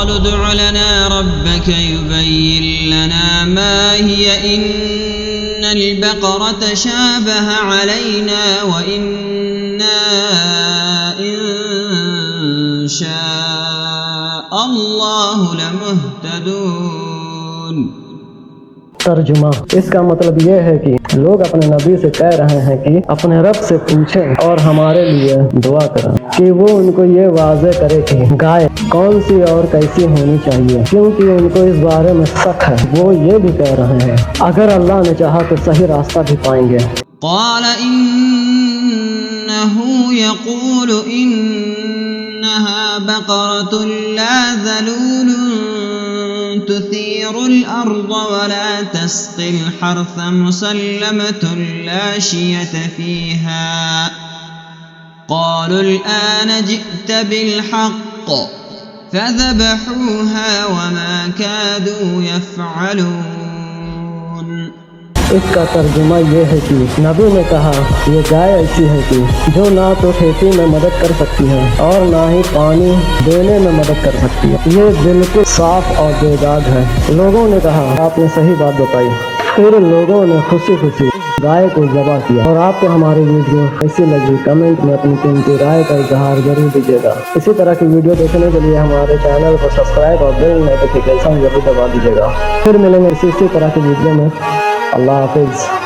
قالوا ادع لنا ربك يبين لنا ما هي إن البقرة تشابه علينا وإنا إن شاء الله لمهتدون۔ ترجمہ، اس کا مطلب یہ ہے کہ لوگ اپنے نبی سے کہہ رہے ہیں کہ اپنے رب سے پوچھیں اور ہمارے لیے دعا کریں کہ وہ ان کو یہ واضح کرے کہ گائے کون سی اور کیسی ہونی چاہیے، کیونکہ ان کو اس بارے میں شک ہے۔ وہ یہ بھی کہہ رہے ہیں اگر اللہ نے چاہا تو صحیح راستہ بھی پائیں گے۔ قال إنه يقول إنها بقرة لا ذلول تثير الأرض ولا تسقي الحرث مسلمة لا شية فيها۔ قالوا الآن جئت بالحق فذبحوها وما كادوا يفعلون۔ اس کا ترجمہ یہ ہے کہ نبی نے کہا یہ گائے ایسی ہے کہ جو نہ تو کھیتی میں مدد کر سکتی ہے اور نہ ہی پانی دینے میں مدد کر سکتی ہے، یہ بالکل صاف اور بیداد ہے۔ لوگوں نے کہا آپ نے صحیح بات بتائی۔ پھر لوگوں نے خوشی خوشی گائے کو ذبح کیا۔ اور آپ کو ہماری ویڈیو کیسی لگی کمنٹ میں اپنی قیمتی رائے کا اظہار ضرور دیجیے گا۔ اسی طرح کی ویڈیو دیکھنے کے لیے ہمارے چینل کو سبسکرائب اور بیل نوٹیفیکیشن ضرور دبا دیجیے گا۔ پھر ملیں گے اسی طرح کی ویڈیو میں۔ اللہ حافظ۔